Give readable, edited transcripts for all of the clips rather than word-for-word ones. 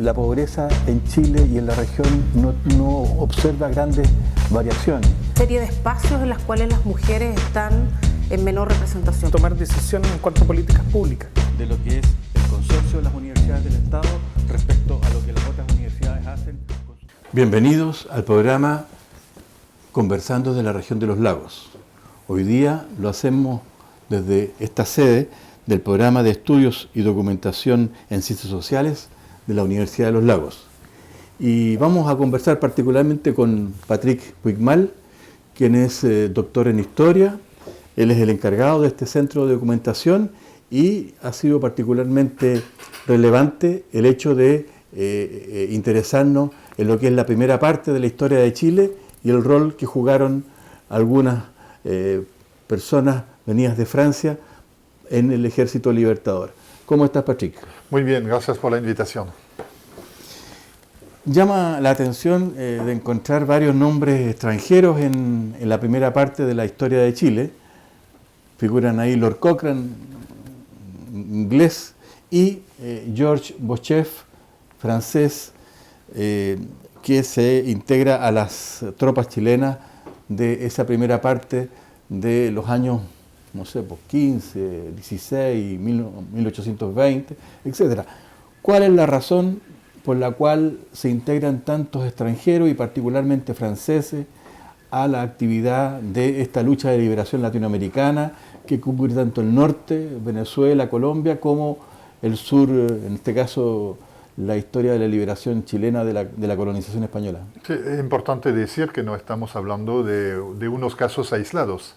La pobreza en Chile y en la región no observa grandes variaciones. Serie de espacios en los cuales las mujeres están en menor representación. Tomar decisiones en cuanto a políticas públicas. De lo que es el consorcio de las universidades del Estado respecto a lo que las otras universidades hacen. Bienvenidos al programa Conversando de la región de los lagos. Hoy día lo hacemos desde esta sede del programa de estudios y documentación en ciencias sociales de la Universidad de los Lagos. Y vamos a conversar particularmente con Patrick Puigmal, quien es doctor en historia. Él es el encargado de este centro de documentación y ha sido particularmente relevante el hecho de interesarnos en lo que es la primera parte de la historia de Chile y el rol que jugaron algunas personas venidas de Francia en el Ejército Libertador. ¿Cómo estás, Patrick? Muy bien, gracias por la invitación. Llama la atención de encontrar varios nombres extranjeros en la primera parte de la historia de Chile. Figuran ahí Lord Cochrane, inglés, y George Beauchef, francés, que se integra a las tropas chilenas de esa primera parte de los años, no sé, pues 15, 16, 1820, etc. ¿Cuál es la razón por la cual se integran tantos extranjeros y particularmente franceses a la actividad de esta lucha de liberación latinoamericana que cubre tanto el norte, Venezuela, Colombia, como el sur, en este caso la historia de la liberación chilena de la colonización española? Sí, es importante decir que no estamos hablando de unos casos aislados.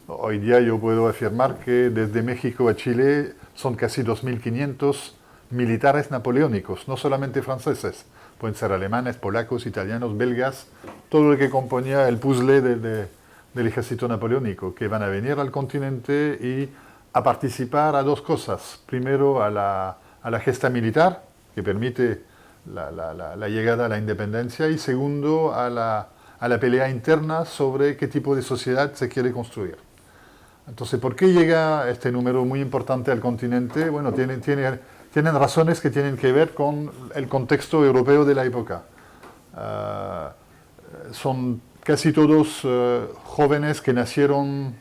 Hoy día yo puedo afirmar que desde México a Chile son casi 2.500 militares napoleónicos, no solamente franceses, pueden ser alemanes, polacos, italianos, belgas, todo lo que componía el puzzle del ejército napoleónico, que van a venir al continente y a participar a dos cosas. Primero, a la gesta militar, que permite la llegada a la independencia, y segundo, a la pelea interna sobre qué tipo de sociedad se quiere construir. Entonces, ¿por qué llega este número muy importante al continente? Bueno, tienen razones que tienen que ver con el contexto europeo de la época. Son casi todos jóvenes que nacieron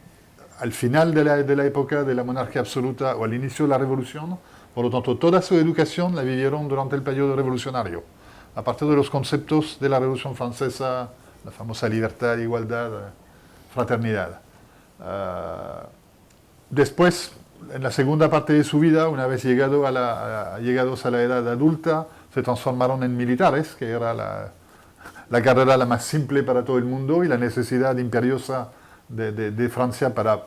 al final de la época de la monarquía absoluta o al inicio de la revolución. Por lo tanto, toda su educación la vivieron durante el periodo revolucionario. A partir de los conceptos de la Revolución Francesa, la famosa libertad, igualdad, fraternidad. Después, en la segunda parte de su vida, una vez llegados a la edad adulta, se transformaron en militares, que era la carrera la más simple para todo el mundo y la necesidad imperiosa de Francia para,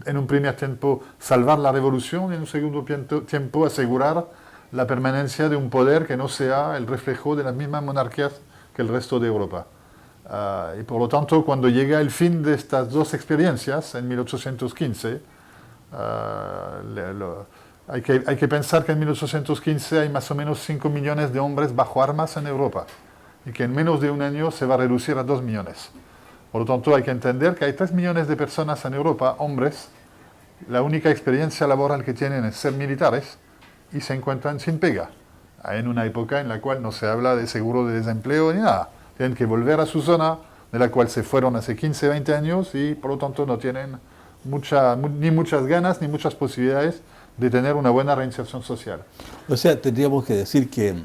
en un primer tiempo, salvar la revolución y en un segundo tiempo asegurar la permanencia de un poder que no sea el reflejo de las mismas monarquías que el resto de Europa. Y por lo tanto, cuando llega el fin de estas dos experiencias, en 1815, hay que pensar que en 1815 hay más o menos 5 millones de hombres bajo armas en Europa y que en menos de un año se va a reducir a 2 millones. Por lo tanto, hay que entender que hay 3 millones de personas en Europa, hombres, la única experiencia laboral que tienen es ser militares y se encuentran sin pega, en una época en la cual no se habla de seguro de desempleo ni nada. Tienen que volver a su zona, de la cual se fueron hace 15, 20 años y por lo tanto no tienen ni muchas ganas ni muchas posibilidades de tener una buena reinserción social. O sea, tendríamos que decir que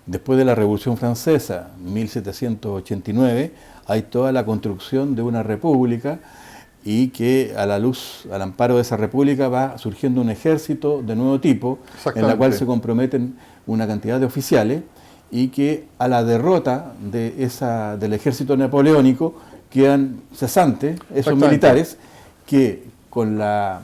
después de la Revolución Francesa, 1789, hay toda la construcción de una república y que a la luz, al amparo de esa república va surgiendo un ejército de nuevo tipo, en la cual se comprometen una cantidad de oficiales y que a la derrota del ejército napoleónico quedan cesantes esos militares que con la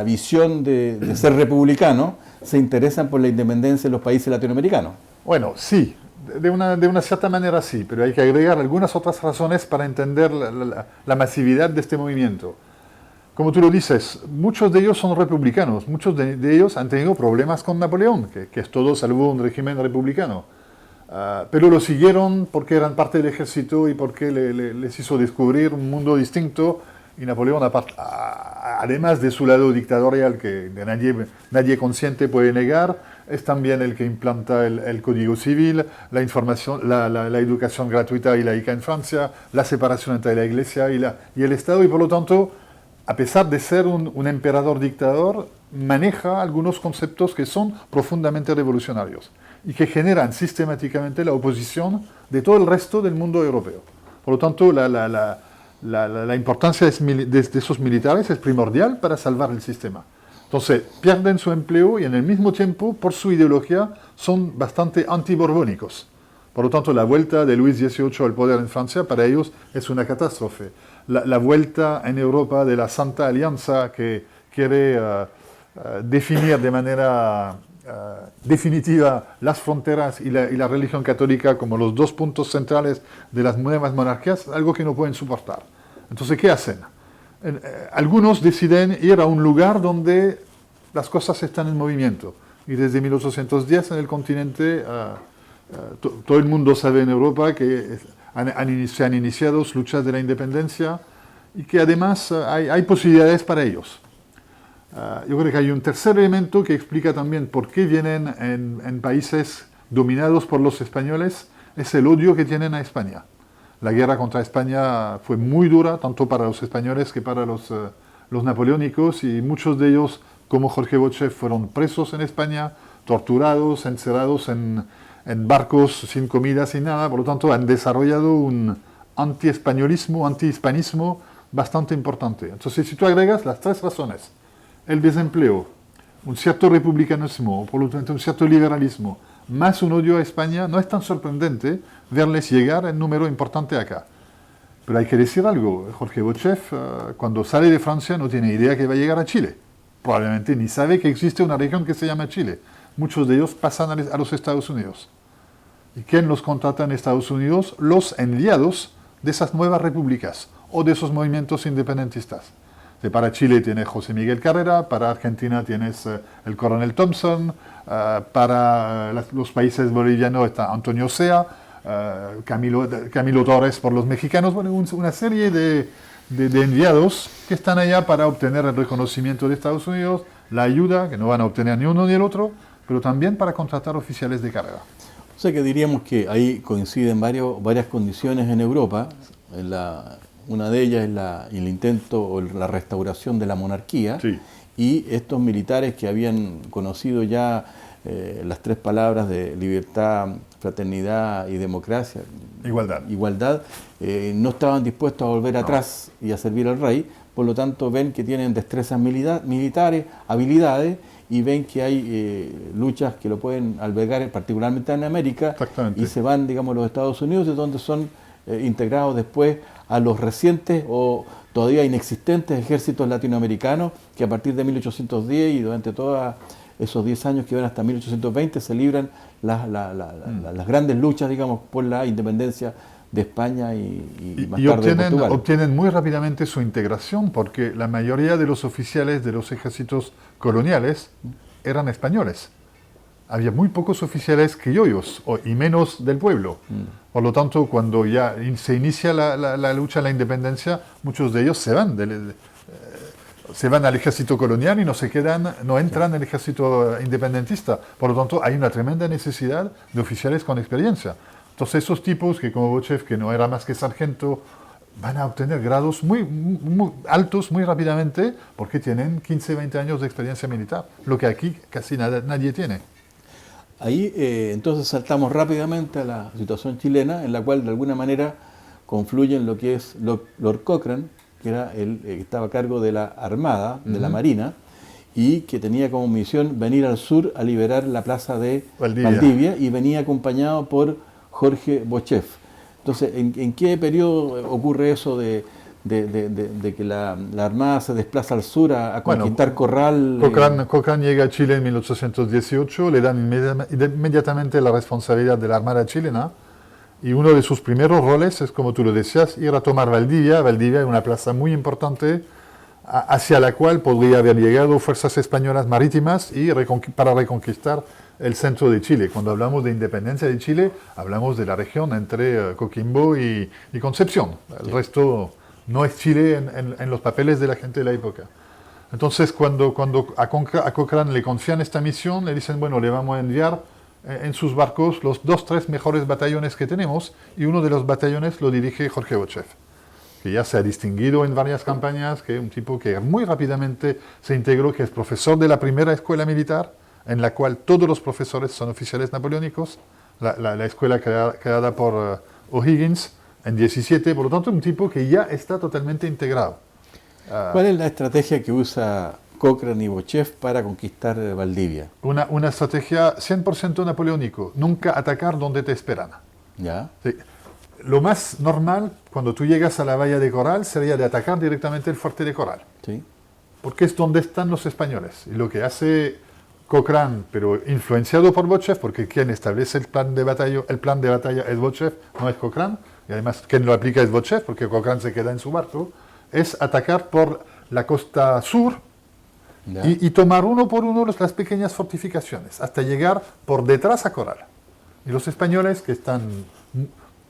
visión de ser republicanos se interesan por la independencia de los países latinoamericanos. Bueno, sí, de una cierta manera sí, pero hay que agregar algunas otras razones para entender la masividad de este movimiento. Como tú lo dices, muchos de ellos son republicanos, muchos de ellos han tenido problemas con Napoleón, que es todo salvo un régimen republicano. Pero lo siguieron porque eran parte del ejército y porque les hizo descubrir un mundo distinto. Y Napoleón, además de su lado dictatorial que nadie consciente puede negar, es también el que implanta el Código Civil, la información, la educación gratuita y laica en Francia, la separación entre la Iglesia y el Estado, y por lo tanto, a pesar de ser un emperador dictador, maneja algunos conceptos que son profundamente revolucionarios y que generan sistemáticamente la oposición de todo el resto del mundo europeo. Por lo tanto, la importancia de esos militares es primordial para salvar el sistema. Entonces, pierden su empleo y en el mismo tiempo, por su ideología, son bastante antiborbónicos. Por lo tanto, la vuelta de Luis XVIII al poder en Francia para ellos es una catástrofe. La vuelta en Europa de la Santa Alianza que quiere definir de manera definitiva las fronteras y la religión católica como los dos puntos centrales de las nuevas monarquías, algo que no pueden soportar. Entonces, ¿qué hacen? Algunos deciden ir a un lugar donde las cosas están en movimiento. Y desde 1810 en el continente, todo el mundo sabe en Europa que se han iniciado luchas de la independencia y que además hay posibilidades para ellos. Yo creo que hay un tercer elemento que explica también por qué vienen en países dominados por los españoles, es el odio que tienen a España. La guerra contra España fue muy dura, tanto para los españoles que para los napoleónicos, y muchos de ellos, como Jorge Bochev, fueron presos en España, torturados, encerrados en barcos sin comida, sin nada. Por lo tanto, han desarrollado un anti-españolismo, anti-hispanismo bastante importante. Entonces, si tú agregas las tres razones, el desempleo, un cierto republicanismo, por lo tanto un cierto liberalismo, más un odio a España, no es tan sorprendente verles llegar en número importante acá. Pero hay que decir algo, Jorge Bochev, cuando sale de Francia no tiene idea que va a llegar a Chile. Probablemente ni sabe que existe una región que se llama Chile. Muchos de ellos pasan a los Estados Unidos. ¿Y quién los contrata en Estados Unidos? Los enviados de esas nuevas repúblicas o de esos movimientos independentistas. Para Chile tienes José Miguel Carrera, para Argentina tienes el coronel Thompson, para los países bolivianos está Antonio Sea, Camilo Torres por los mexicanos, bueno, una serie de enviados que están allá para obtener el reconocimiento de Estados Unidos, la ayuda, que no van a obtener ni uno ni el otro, pero también para contratar oficiales de carrera. O sea que diríamos que ahí coinciden varias condiciones en Europa. Una de ellas es el intento o la restauración de la monarquía, sí, y estos militares que habían conocido ya las tres palabras de libertad, fraternidad y democracia, igualdad, no estaban dispuestos a volver atrás y a servir al rey. Por lo tanto, ven que tienen destrezas militares, habilidades, y ven que hay luchas que lo pueden albergar, particularmente en América, y se van, digamos, a los Estados Unidos, de donde son integrados después a los recientes o todavía inexistentes ejércitos latinoamericanos que a partir de 1810 y durante todos esos 10 años que van hasta 1820 se libran las grandes luchas, digamos, por la independencia de España y más tarde de Portugal. Obtienen muy rápidamente su integración porque la mayoría de los oficiales de los ejércitos coloniales eran españoles. Había muy pocos oficiales criollos y menos del pueblo. Por lo tanto, cuando ya se inicia la lucha de la independencia, muchos de ellos se van al ejército colonial y no entran en el ejército independentista. Por lo tanto, hay una tremenda necesidad de oficiales con experiencia. Entonces, esos tipos que como Bochev, que no era más que sargento, van a obtener grados muy altos muy rápidamente porque tienen 15, 20 años de experiencia militar, lo que aquí casi nadie tiene. Ahí entonces saltamos rápidamente a la situación chilena, en la cual de alguna manera confluyen lo que es Lord Cochrane, que era que estaba a cargo de la Armada, de la Marina, y que tenía como misión venir al sur a liberar la plaza de Valdivia, y venía acompañado por Jorge Bochev. Entonces, ¿en qué periodo ocurre eso de que la Armada se desplaza al sur a conquistar Corral? Cochrane llega a Chile en 1818, le dan inmediatamente la responsabilidad de la Armada chilena, y uno de sus primeros roles es, como tú lo decías, ir a tomar Valdivia. Valdivia es una plaza muy importante hacia la cual podría haber llegado fuerzas españolas marítimas para reconquistar el centro de Chile. Cuando hablamos de independencia de Chile, hablamos de la región entre Coquimbo y Concepción. El resto no es Chile en los papeles de la gente de la época. Entonces, cuando a Cochrane le confían esta misión, le dicen, bueno, le vamos a enviar en sus barcos los 2-3 mejores batallones que tenemos, y uno de los batallones lo dirige Jorge Bochev, que ya se ha distinguido en varias campañas, que es un tipo que muy rápidamente se integró, que es profesor de la primera escuela militar, en la cual todos los profesores son oficiales napoleónicos, la escuela creada por O'Higgins en 17, por lo tanto un tipo que ya está totalmente integrado. ¿Cuál es la estrategia que usa Cochrane y Bochev para conquistar Valdivia? Una estrategia 100% napoleónico, nunca atacar donde te esperan. ¿Ya? Sí. Lo más normal, cuando tú llegas a la bahía de Coral, sería de atacar directamente el fuerte de Coral, ¿Sí? porque es donde están los españoles. Y lo que hace Cochrane, pero influenciado por Bochev, porque quien establece el plan de batalla es Bochev, no es Cochrane, y además quien lo aplica es Bochev, porque Cochrane se queda en su barco, es atacar por la costa sur y tomar uno por uno las pequeñas fortificaciones, hasta llegar por detrás a Coral. Y los españoles, que están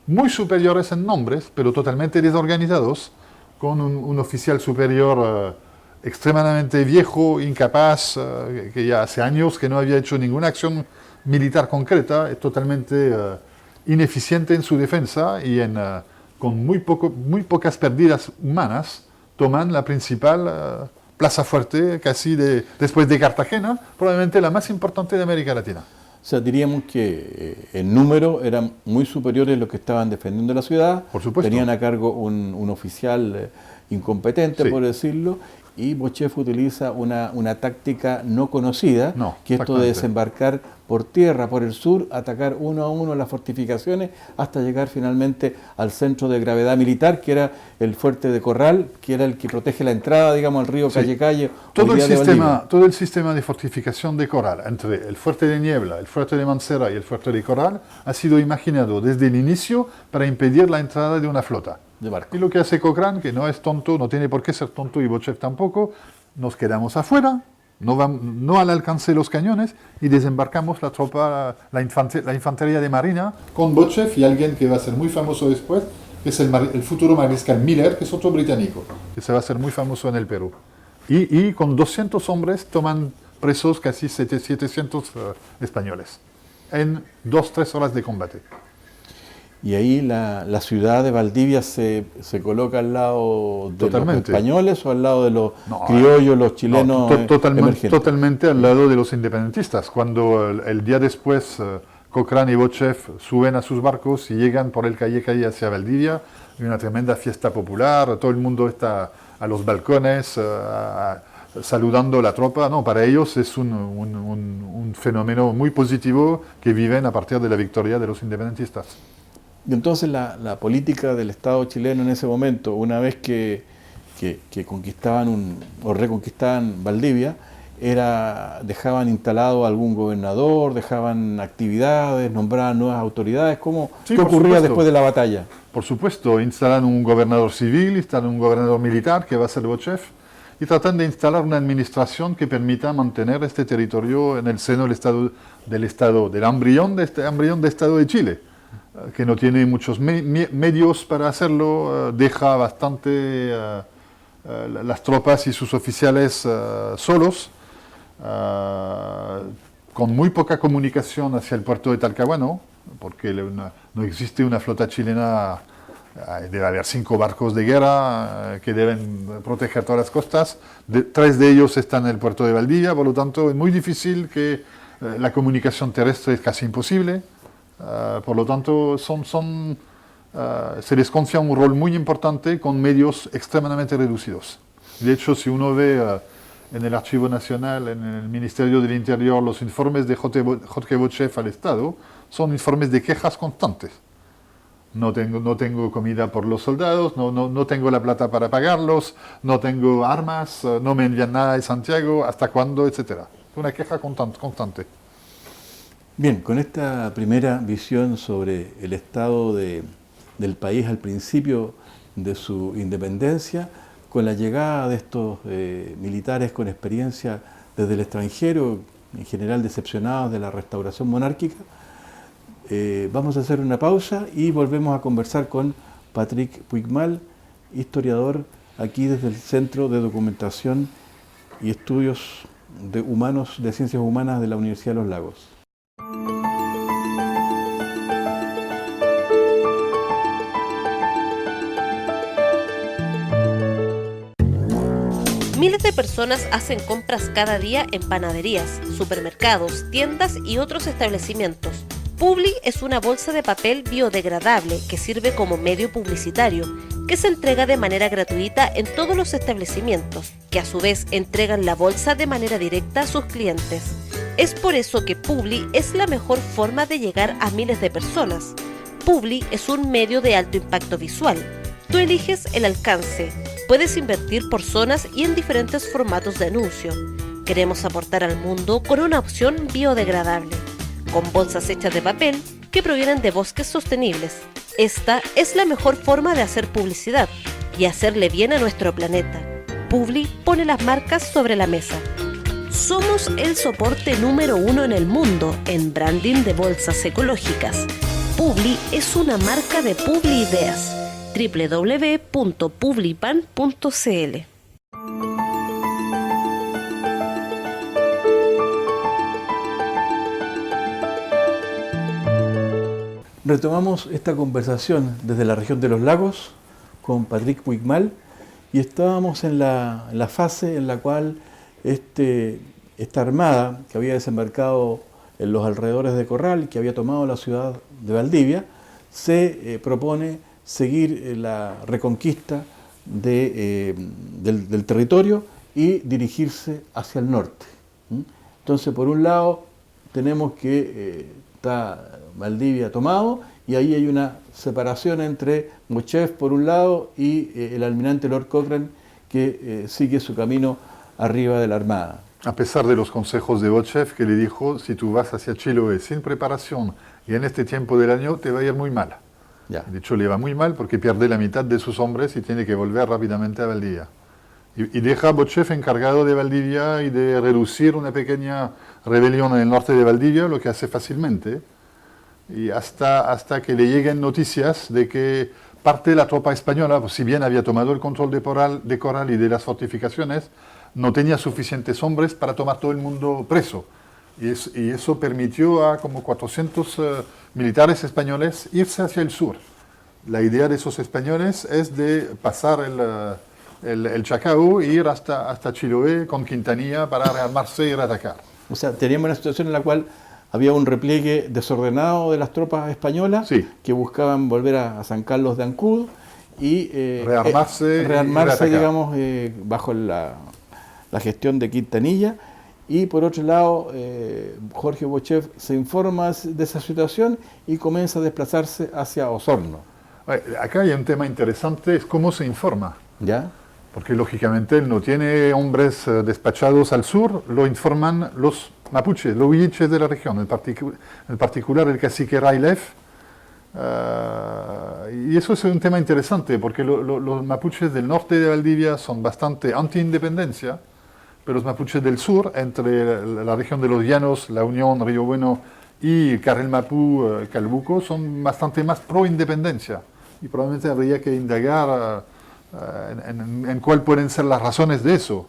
muy superiores en nombres, pero totalmente desorganizados, con un oficial superior extremadamente viejo, incapaz, que ya hace años que no había hecho ninguna acción militar concreta, es totalmente ineficiente en su defensa y con muy pocas pérdidas humanas, toman la principal plaza fuerte, casi después de Cartagena, probablemente la más importante de América Latina. O sea, diríamos que en número eran muy superiores los que estaban defendiendo la ciudad. Por supuesto. Tenían a cargo un oficial incompetente, Sí. por decirlo, y Bochev utiliza una táctica no conocida, No, que esto de exactamente. desembarcar por tierra, por el sur, atacar uno a uno las fortificaciones, hasta llegar finalmente al centro de gravedad militar, que era el fuerte de Corral, que era el que protege la entrada, digamos, al río Sí. Calle, Todo hoy el, día de Valdivia. todo el sistema de fortificación de Coral, entre el fuerte de Niebla, el fuerte de Mancera y el fuerte de Coral, ha sido imaginado desde el inicio para impedir la entrada de una flota. De barco. Y lo que hace Cochrane, que no es tonto, no tiene por qué ser tonto, y Bochev tampoco, nos quedamos afuera, no al alcance de los cañones, y desembarcamos la tropa, la infantería de marina, con Bochev y alguien que va a ser muy famoso después, que es el futuro mariscal Miller, que es otro británico, que se va a hacer muy famoso en el Perú. Y con 200 hombres toman presos casi 700 españoles, en 2-3 horas de combate. Y ahí la ciudad de Valdivia se coloca al lado de Totalmente. los españoles o al lado de los No, criollos, los chilenos emergentes. totalmente al lado de los independentistas. Cuando el día después Cochrane y Bochev suben a sus barcos y llegan por el calle hacia Valdivia, hay una tremenda fiesta popular, todo el mundo está a los balcones saludando a la tropa. No, para ellos es un fenómeno muy positivo que viven a partir de la victoria de los independentistas. Y entonces la política del Estado chileno en ese momento, una vez que conquistaban o reconquistaban Valdivia, dejaban instalado algún gobernador, dejaban actividades, nombraban nuevas autoridades. Sí, ¿Qué por ocurría supuesto. después de la batalla? Por supuesto, instalan un gobernador civil, instalan un gobernador militar, que va a ser Bochev, y tratan de instalar una administración que permita mantener este territorio en el seno del embrión de Estado de Chile, que no tiene muchos medios para hacerlo, deja bastante las tropas y sus oficiales solos, con muy poca comunicación hacia el puerto de Talcahuano, porque no existe una flota chilena. Debe haber 5 barcos de guerra que deben proteger todas las costas. 3 de ellos están en el puerto de Valdivia, por lo tanto es muy difícil que la comunicación terrestre es casi imposible. Por lo tanto, se les confía un rol muy importante con medios extremadamente reducidos. De hecho, si uno ve en el Archivo Nacional, en el Ministerio del Interior, los informes de Jorge Bochev al Estado, son informes de quejas constantes. No tengo comida por los soldados, no tengo la plata para pagarlos, no tengo armas, no me envían nada de Santiago, ¿hasta cuándo?, etcétera. Una queja constante. Bien, con esta primera visión sobre el estado del país al principio de su independencia, con la llegada de estos militares con experiencia desde el extranjero, en general decepcionados de la restauración monárquica, vamos a hacer una pausa y volvemos a conversar con Patrick Puigmal, historiador aquí desde el Centro de Documentación y Estudios de Ciencias Humanas de la Universidad de Los Lagos. Miles de personas hacen compras cada día en panaderías, supermercados, tiendas y otros establecimientos. Publi es una bolsa de papel biodegradable que sirve como medio publicitario, que se entrega de manera gratuita en todos los establecimientos, que a su vez entregan la bolsa de manera directa a sus clientes. Es por eso que Publi es la mejor forma de llegar a miles de personas. Publi es un medio de alto impacto visual. Tú eliges el alcance. Puedes invertir por zonas y en diferentes formatos de anuncio. Queremos aportar al mundo con una opción biodegradable, con bolsas hechas de papel que provienen de bosques sostenibles. Esta es la mejor forma de hacer publicidad y hacerle bien a nuestro planeta. Publi pone las marcas sobre la mesa. Somos el soporte número 1 en el mundo en branding de bolsas ecológicas. Publi es una marca de Publi Ideas. www.publipan.cl. Retomamos esta conversación desde la región de los lagos con Patrick Puigmal y estábamos en la fase en la cual esta armada que había desembarcado en los alrededores de Corral, que había tomado la ciudad de Valdivia, se propone seguir la reconquista del territorio y dirigirse hacia el norte. Entonces, por un lado, tenemos que está Valdivia tomado y ahí hay una separación entre Bochev por un lado y el almirante Lord Cochrane que sigue su camino arriba de la Armada. A pesar de los consejos de Bochev, que le dijo, si tú vas hacia Chiloé sin preparación y en este tiempo del año, te va a ir muy mal. Ya. De hecho, le va muy mal porque pierde la mitad de sus hombres y tiene que volver rápidamente a Valdivia. Y deja a Bochev encargado de Valdivia y de reducir una pequeña rebelión en el norte de Valdivia, lo que hace fácilmente. Y hasta que le lleguen noticias de que parte de la tropa española, pues, si bien había tomado el control de Corral y de las fortificaciones, no tenía suficientes hombres para tomar todo el mundo preso. Y eso permitió a como 400 militares españoles irse hacia el sur. La idea de esos españoles es de pasar el Chacao e ir hasta Chiloé con Quintanilla para rearmarse y reatacar. O sea, teníamos una situación en la cual había un repliegue desordenado de las tropas españolas Sí. que buscaban volver a San Carlos de Ancud y rearmarse, digamos, bajo la gestión de Quintanilla. Y por otro lado, Jorge Bochev se informa de esa situación y comienza a desplazarse hacia Osorno. Acá hay un tema interesante, es cómo se informa. ¿Ya? Porque lógicamente él no tiene hombres despachados al sur, lo informan los mapuches, los huilliches de la región, en particular el cacique Railef. Y eso es un tema interesante, porque los mapuches del norte de Valdivia son bastante anti-independencia, pero los mapuches del sur, entre la región de los Llanos, La Unión, Río Bueno y Carrel Mapú, Calbuco, son bastante más pro-independencia. Y probablemente habría que indagar en cuál pueden ser las razones de eso.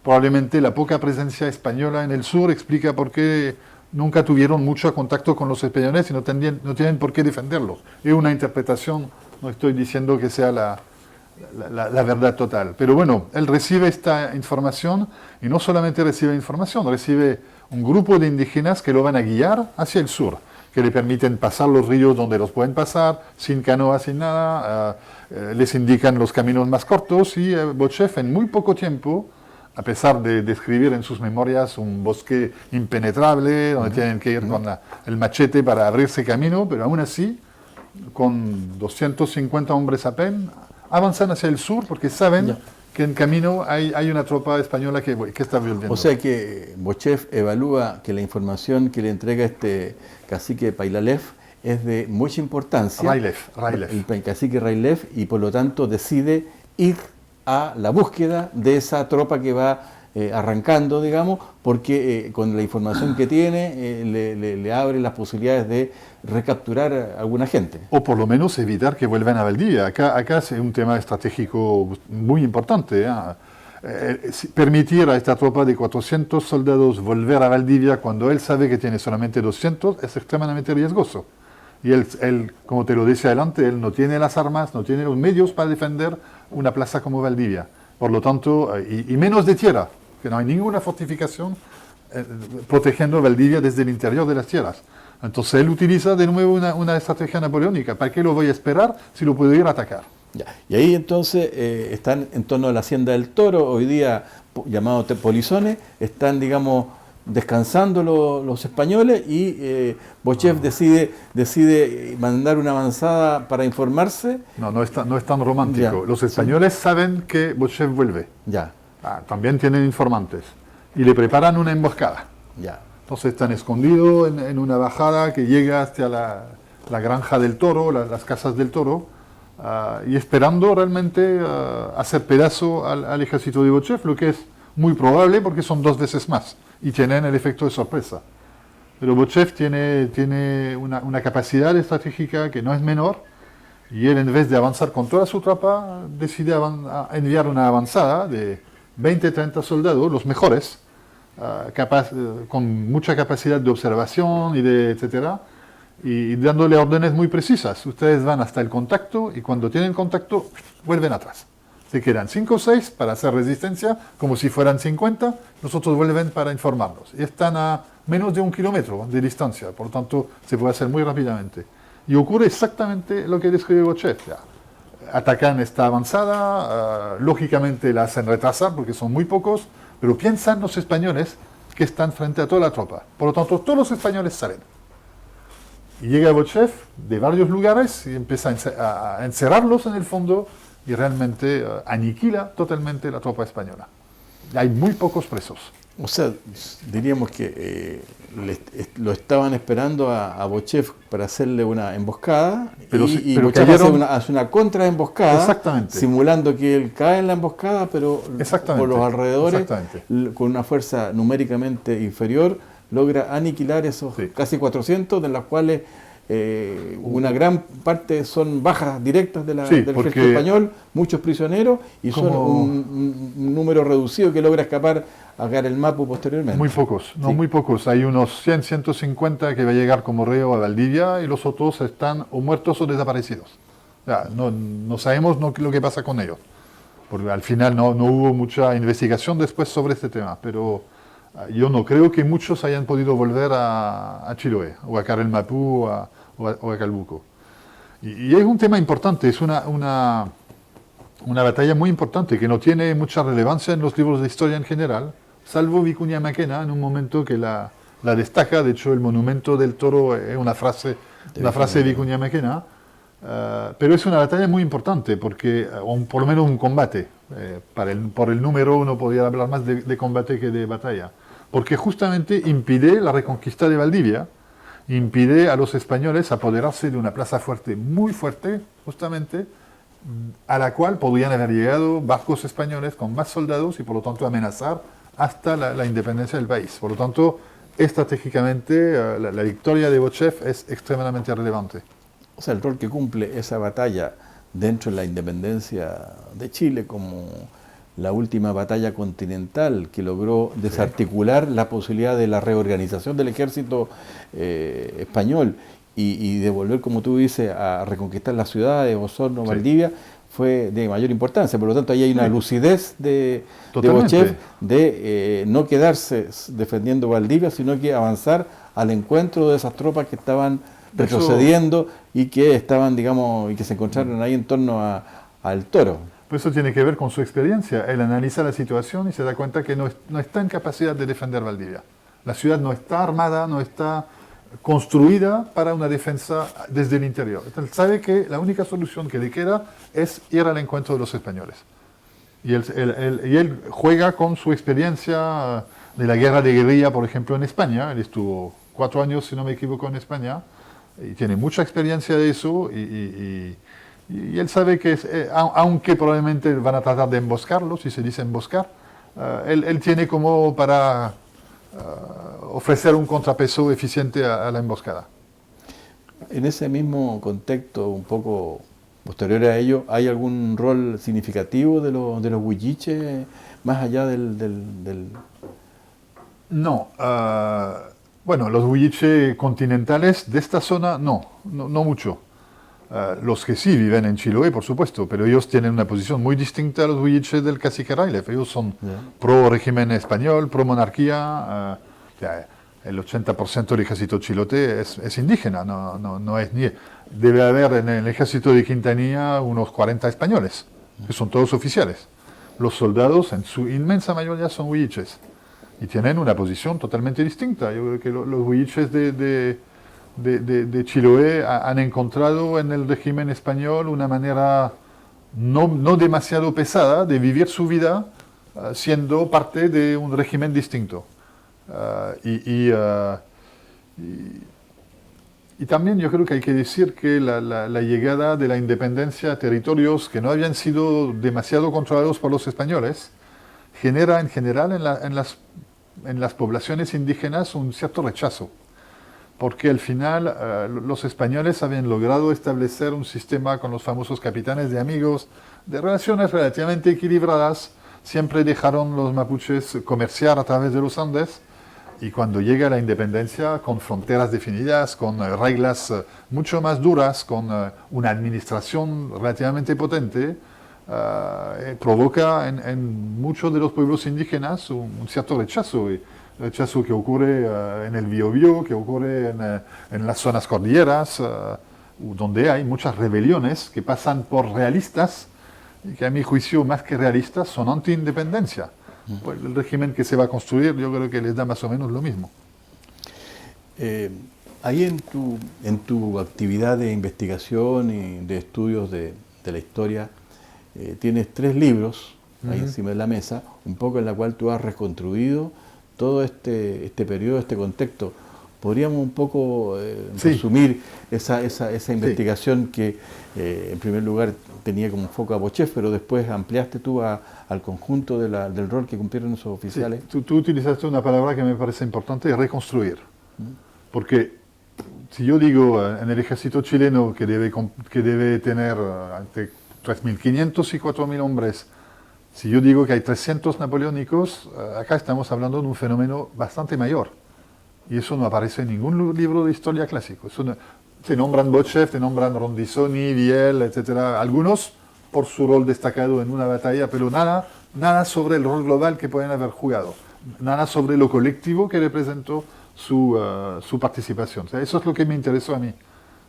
Probablemente la poca presencia española en el sur explica por qué nunca tuvieron mucho contacto con los españoles y no tienen por qué defenderlos. Es una interpretación, no estoy diciendo que sea la verdad total. Pero bueno, él recibe esta información y no solamente recibe información, recibe un grupo de indígenas que lo van a guiar hacia el sur, que le permiten pasar los ríos donde los pueden pasar, sin canoa, sin nada, les indican los caminos más cortos y Bochev en muy poco tiempo, a pesar de describir en sus memorias un bosque impenetrable, donde tienen que ir con el machete para abrirse camino, pero aún así, con 250 hombres apenas, avanzan hacia el sur porque saben que en camino hay una tropa española que está violando. O sea que Bochev evalúa que la información que le entrega este cacique Pailalef es de mucha importancia. Railef. El cacique Railef, y por lo tanto decide ir a la búsqueda de esa tropa que va arrancando, digamos, porque con la información que tiene le abre las posibilidades de recapturar a alguna gente. O por lo menos evitar que vuelvan a Valdivia. Acá es un tema estratégico muy importante. permitir a esta tropa de 400 soldados volver a Valdivia cuando él sabe que tiene solamente 200 es extremadamente riesgoso. Y él, como te lo decía adelante, él no tiene las armas, no tiene los medios para defender una plaza como Valdivia. Por lo tanto, y menos de tierra, que no hay ninguna fortificación protegiendo Valdivia desde el interior de las tierras. Entonces él utiliza de nuevo una estrategia napoleónica. ¿Para qué lo voy a esperar si lo puedo ir a atacar? Ya. Y ahí entonces están en torno a la Hacienda del Toro, hoy día llamado Polizones, están, digamos, descansando los españoles y Bochev decide mandar una avanzada para informarse. No es tan romántico. Ya. Los españoles saben que Bochev vuelve. Ya, También tienen informantes. Y le preparan una emboscada. ya. Entonces están escondidos en una bajada que llega hasta la granja del Toro, las casas del Toro, y esperando realmente hacer pedazo al ejército de Bochev, lo que es muy probable porque son 2 veces más y tienen el efecto de sorpresa. Pero Bochev tiene una capacidad estratégica que no es menor y él, en vez de avanzar con toda su tropa, decide enviar una avanzada de 20-30 soldados, los mejores, con mucha capacidad de observación etcétera, y dándole órdenes muy precisas. Ustedes van hasta el contacto y cuando tienen contacto vuelven atrás. Se quedan 5 o 6 para hacer resistencia, como si fueran 50, nosotros vuelven para informarnos. Y están a menos de 1 kilómetro de distancia, por lo tanto se puede hacer muy rápidamente. Y ocurre exactamente lo que describe Bochev. Atacan esta avanzada, lógicamente la hacen retrasar porque son muy pocos, pero piensan los españoles que están frente a toda la tropa. Por lo tanto, todos los españoles salen. Y llega Bochev de varios lugares y empieza a encerrarlos en el fondo y realmente aniquila totalmente la tropa española. Hay muy pocos presos. O sea, diríamos que lo estaban esperando a Bochev para hacerle una emboscada, Pero Bochev hace una contraemboscada, Exactamente. simulando que él cae en la emboscada, pero por los alrededores, con una fuerza numéricamente inferior, logra aniquilar esos casi 400, de las cuales una gran parte son bajas directas del ejército español, muchos prisioneros, y son un número reducido que logra escapar a Garel Mapu posteriormente. Muy pocos, muy pocos. Hay unos 100, 150 que va a llegar como reo a Valdivia y los otros están o muertos o desaparecidos. No sabemos lo que pasa con ellos, porque al final no hubo mucha investigación después sobre este tema, pero yo no creo que muchos hayan podido volver a Chiloé, o a Garel Mapu, o a Calbuco. Y es un tema importante, es una batalla muy importante que no tiene mucha relevancia en los libros de historia en general, salvo Vicuña Maquena, en un momento que la destaca. De hecho, el monumento del Toro es una frase de Vicuña Maquena, pero es una batalla muy importante, porque, o por lo menos un combate, por el número uno podría hablar más de combate que de batalla, porque justamente impide la reconquista de Valdivia, impide a los españoles apoderarse de una plaza fuerte, muy fuerte, justamente, a la cual podrían haber llegado barcos españoles con más soldados y por lo tanto amenazar hasta la independencia del país. Por lo tanto, estratégicamente, la victoria de Bochev es extremadamente relevante. O sea, el rol que cumple esa batalla dentro de la independencia de Chile, como la última batalla continental que logró desarticular la posibilidad de la reorganización del ejército español y de volver, como tú dices, a reconquistar las ciudades, Osorno, Valdivia, fue de mayor importancia. Por lo tanto, ahí hay una lucidez de Bochev de no quedarse defendiendo Valdivia, sino que avanzar al encuentro de esas tropas que estaban retrocediendo y que estaban, digamos, y que se encontraron ahí en torno al Toro. Pues eso tiene que ver con su experiencia. Él analiza la situación y se da cuenta que no está en capacidad de defender Valdivia. La ciudad no está armada, no está construida para una defensa desde el interior. Entonces, sabe que la única solución que le queda es ir al encuentro de los españoles. Y él juega con su experiencia de la guerra de guerrilla, por ejemplo, en España. Él estuvo 4 años, si no me equivoco, en España, y tiene mucha experiencia de eso, y él sabe que, aunque probablemente van a tratar de emboscarlo, si se dice emboscar, él tiene como para ofrecer un contrapeso eficiente a la emboscada. En ese mismo contexto un poco posteriores a ello, ¿hay algún rol significativo de los huilliches más allá del... No, bueno, los huilliches continentales de esta zona no mucho. Los que sí viven en Chiloé, por supuesto, pero ellos tienen una posición muy distinta a los huilliches del cacique Raileff. Ellos son pro régimen español, pro monarquía. El 80% del ejército chilote es indígena, no es ni... Debe haber en el ejército de Quintanilla unos 40 españoles, que son todos oficiales. Los soldados, en su inmensa mayoría, son huilliches y tienen una posición totalmente distinta. Yo creo que los huilliches de Chiloé han encontrado en el régimen español una manera no demasiado pesada de vivir su vida siendo parte de un régimen distinto. Y también yo creo que hay que decir que la llegada de la independencia a territorios que no habían sido demasiado controlados por los españoles genera en general en las poblaciones indígenas un cierto rechazo, porque al final los españoles habían logrado establecer un sistema con los famosos capitanes de amigos, de relaciones relativamente equilibradas, siempre dejaron los mapuches comerciar a través de los Andes. Y cuando llega la independencia, con fronteras definidas, con reglas mucho más duras, con una administración relativamente potente, provoca en muchos de los pueblos indígenas un cierto rechazo. Rechazo que ocurre en el Biobío, que ocurre en las zonas cordilleras, donde hay muchas rebeliones que pasan por realistas y que a mi juicio, más que realistas, son anti-independencia. Pues el régimen que se va a construir yo creo que les da más o menos lo mismo. Ahí en tu actividad de investigación y de estudios de la historia, tienes 3 libros ahí encima de la mesa, un poco en la cual tú has reconstruido todo este periodo, este contexto. ¿Podríamos un poco resumir esa investigación que en primer lugar tenía como foco a Bochef, pero después ampliaste tú al conjunto del rol que cumplieron esos oficiales? Sí. Tú utilizaste una palabra que me parece importante, reconstruir. Porque si yo digo en el ejército chileno que debe tener entre 3.500 y 4.000 hombres, si yo digo que hay 300 napoleónicos, acá estamos hablando de un fenómeno bastante mayor. Y eso no aparece en ningún libro de historia clásico. Te nombran Bochef, te nombran Rondizoni, Viel, etc. Algunos por su rol destacado en una batalla, pero nada sobre el rol global que pueden haber jugado. Nada sobre lo colectivo que representó su participación. O sea, eso es lo que me interesó a mí.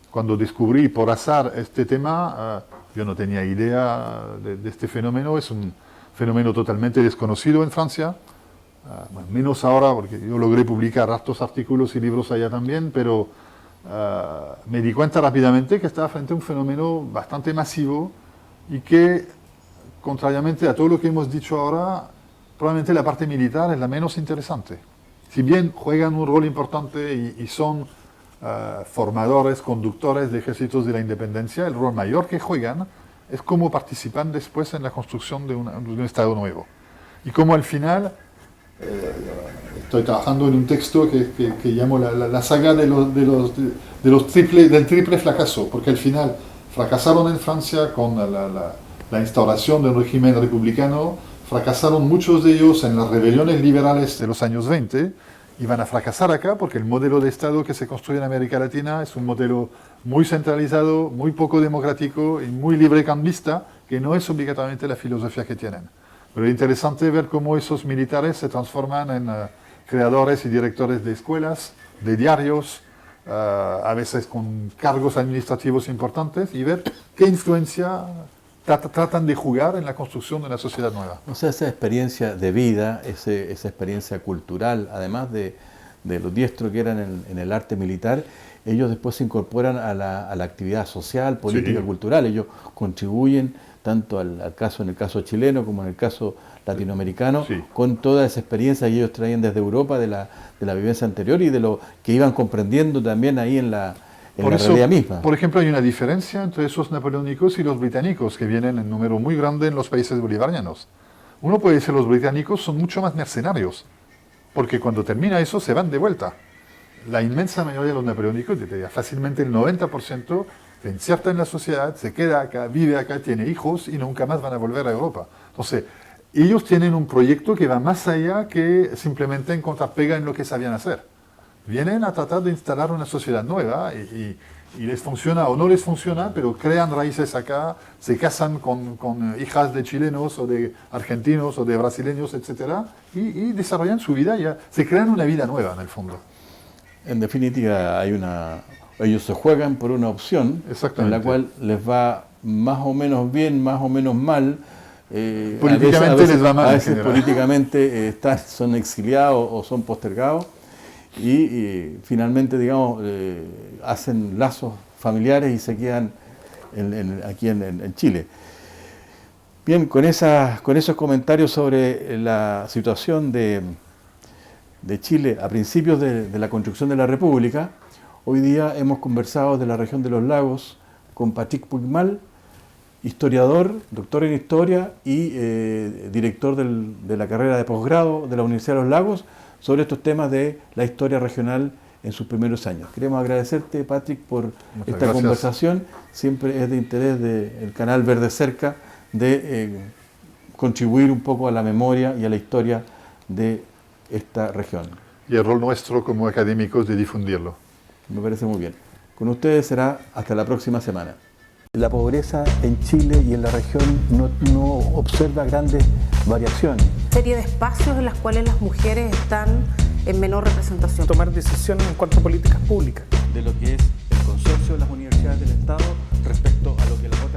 Cuando descubrí por azar este tema, yo no tenía idea de este fenómeno. Es un fenómeno totalmente desconocido en Francia. Bueno, menos ahora, porque yo logré publicar hartos artículos y libros allá también, pero me di cuenta rápidamente que estaba frente a un fenómeno bastante masivo y que, contrariamente a todo lo que hemos dicho ahora, probablemente la parte militar es la menos interesante. Si bien juegan un rol importante y son formadores, conductores de ejércitos de la independencia, el rol mayor que juegan es cómo participan después en la construcción de un Estado nuevo. Y cómo al final... estoy trabajando en un texto que llamo la saga del triple fracaso, porque al final fracasaron en Francia con la instauración de un régimen republicano, fracasaron muchos de ellos en las rebeliones liberales de los años 20, y van a fracasar acá porque el modelo de Estado que se construye en América Latina es un modelo muy centralizado, muy poco democrático y muy librecambista, que no es obligatoriamente la filosofía que tienen. Pero es interesante ver cómo esos militares se transforman en creadores y directores de escuelas, de diarios, a veces con cargos administrativos importantes, y ver qué influencia tratan de jugar en la construcción de una sociedad nueva. O sea, esa experiencia de vida, esa experiencia cultural, además de los diestros que eran en el arte militar, ellos después se incorporan a la actividad social, política, cultural. Ellos contribuyen tanto en el caso chileno como en el caso latinoamericano, con toda esa experiencia que ellos traían desde Europa, de la vivencia anterior y de lo que iban comprendiendo también ahí en la realidad misma. Por ejemplo, hay una diferencia entre esos napoleónicos y los británicos, que vienen en número muy grande en los países bolivarianos. Uno puede decir que los británicos son mucho más mercenarios, porque cuando termina eso se van de vuelta. La inmensa mayoría de los napoleónicos, fácilmente el 90%, se inserta en la sociedad, se queda acá, vive acá, tiene hijos y nunca más van a volver a Europa. Entonces, ellos tienen un proyecto que va más allá que simplemente encontrar pega en lo que sabían hacer. Vienen a tratar de instalar una sociedad nueva y les funciona o no les funciona, pero crean raíces acá, se casan con hijas de chilenos o de argentinos o de brasileños, etc. Y desarrollan su vida, ya se crean una vida nueva en el fondo. En definitiva, ellos se juegan por una opción en la cual les va más o menos bien, más o menos mal. Políticamente les va mal. A veces políticamente son exiliados o son postergados y finalmente, digamos, hacen lazos familiares y se quedan aquí en Chile. Bien, con esos comentarios sobre la situación de Chile a principios de la construcción de la República, hoy día hemos conversado de la región de los lagos con Patrick Puigmal, historiador, doctor en historia y director de la carrera de posgrado de la Universidad de los Lagos, sobre estos temas de la historia regional en sus primeros años. Queremos agradecerte, Patrick, por esta conversación. Siempre es de interés del canal Verde Cerca de contribuir un poco a la memoria y a la historia de esta región. Y el rol nuestro como académicos de difundirlo. Me parece muy bien. Con ustedes será hasta la próxima semana. La pobreza en Chile y en la región no observa grandes variaciones. Serie de espacios en las cuales las mujeres están en menor representación. Tomar decisiones en cuanto a políticas públicas. De lo que es el consorcio de las universidades del Estado respecto a lo que las otras